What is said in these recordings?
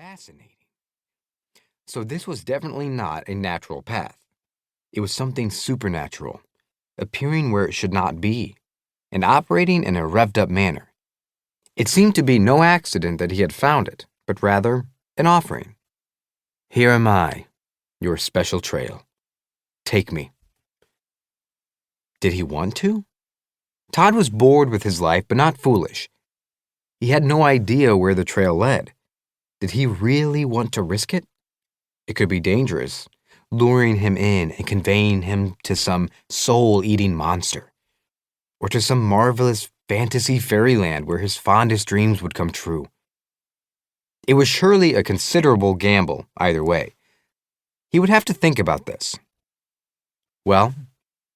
Fascinating. So this was definitely not a natural path. It was something supernatural, appearing where it should not be, and operating in a revved-up manner. It seemed to be no accident that he had found it, but rather an offering. Here am I, your special trail. Take me. Did he want to? Tod was bored with his life, but not foolish. He had no idea where the trail led. Did he really want to risk it? It could be dangerous, luring him in and conveying him to some soul-eating monster, or to some marvelous fantasy fairyland where his fondest dreams would come true. It was surely a considerable gamble, either way. He would have to think about this. Well,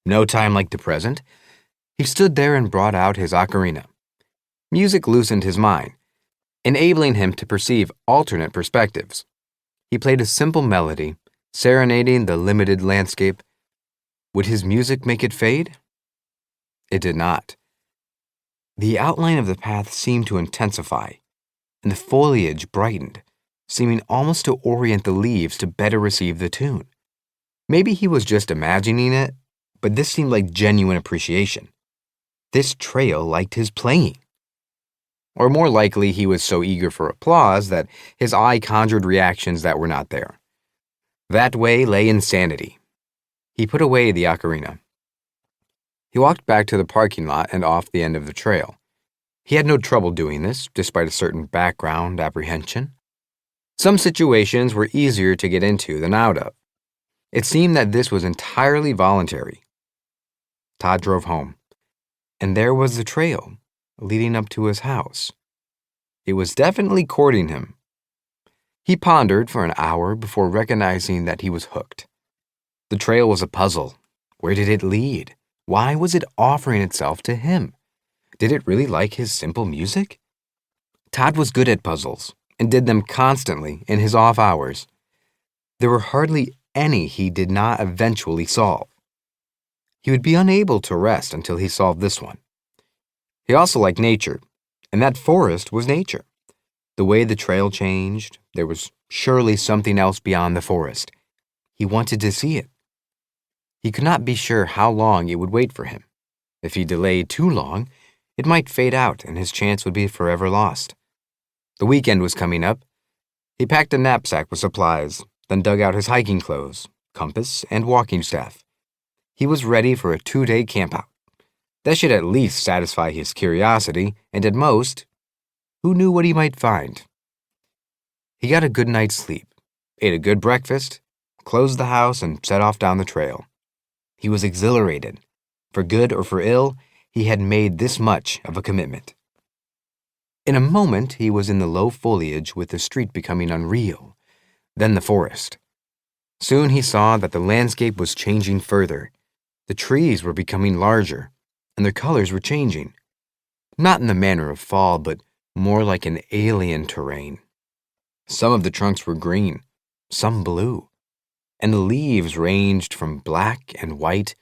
no time like the present. He stood there and brought out his ocarina. Music loosened his mind, enabling him to perceive alternate perspectives. He played a simple melody, serenading the limited landscape. Would his music make it fade? It did not. The outline of the path seemed to intensify, and the foliage brightened, seeming almost to orient the leaves to better receive the tune. Maybe he was just imagining it, but this seemed like genuine appreciation. This trail liked his playing. Or more likely, he was so eager for applause that his eye conjured reactions that were not there. That way lay insanity. He put away the ocarina. He walked back to the parking lot and off the end of the trail. He had no trouble doing this, despite a certain background apprehension. Some situations were easier to get into than out of. It seemed that this was entirely voluntary. Tod drove home, and there was the trail leading up to his house. It was definitely courting him. He pondered for an hour before recognizing that he was hooked. The trail was a puzzle. Where did it lead? Why was it offering itself to him? Did it really like his simple music? Tod was good at puzzles and did them constantly in his off hours. There were hardly any he did not eventually solve. He would be unable to rest until he solved this one. He also liked nature, and that forest was nature. The way the trail changed, there was surely something else beyond the forest. He wanted to see it. He could not be sure how long it would wait for him. If he delayed too long, it might fade out and his chance would be forever lost. The weekend was coming up. He packed a knapsack with supplies, then dug out his hiking clothes, compass, and walking staff. He was ready for a 2-day campout. That should at least satisfy his curiosity, and at most, who knew what he might find? He got a good night's sleep, ate a good breakfast, closed the house, and set off down the trail. He was exhilarated. For good or for ill, he had made this much of a commitment. In a moment, he was in the low foliage with the street becoming unreal, then the forest. Soon he saw that the landscape was changing further. The trees were becoming larger, and their colors were changing. Not in the manner of fall, but more like an alien terrain. Some of the trunks were green, some blue, and the leaves ranged from black and white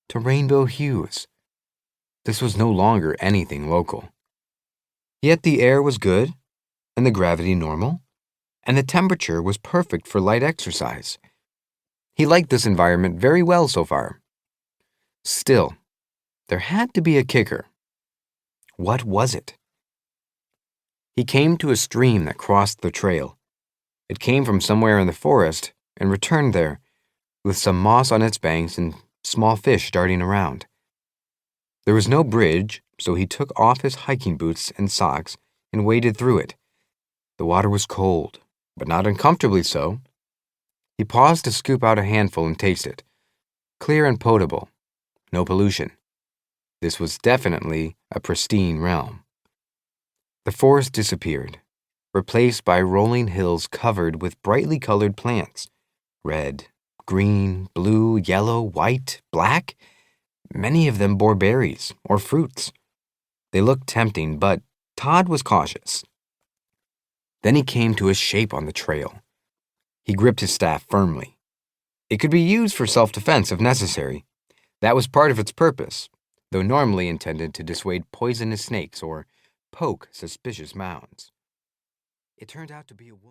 to rainbow hues. This was no longer anything local. Yet the air was good, and the gravity normal, and the temperature was perfect for light exercise. He liked this environment very well so far. Still, there had to be a kicker. What was it? He came to a stream that crossed the trail. It came from somewhere in the forest and returned there, with some moss on its banks and small fish darting around. There was no bridge, so he took off his hiking boots and socks and waded through it. The water was cold, but not uncomfortably so. He paused to scoop out a handful and taste it. Clear and potable. No pollution. This was definitely a pristine realm. The forest disappeared, replaced by rolling hills covered with brightly colored plants. Red, green, blue, yellow, white, black. Many of them bore berries or fruits. They looked tempting, but Tod was cautious. Then he came to a shape on the trail. He gripped his staff firmly. It could be used for self-defense if necessary. That was part of its purpose, though normally intended to dissuade poisonous snakes or poke suspicious mounds. It turned out to be a woman.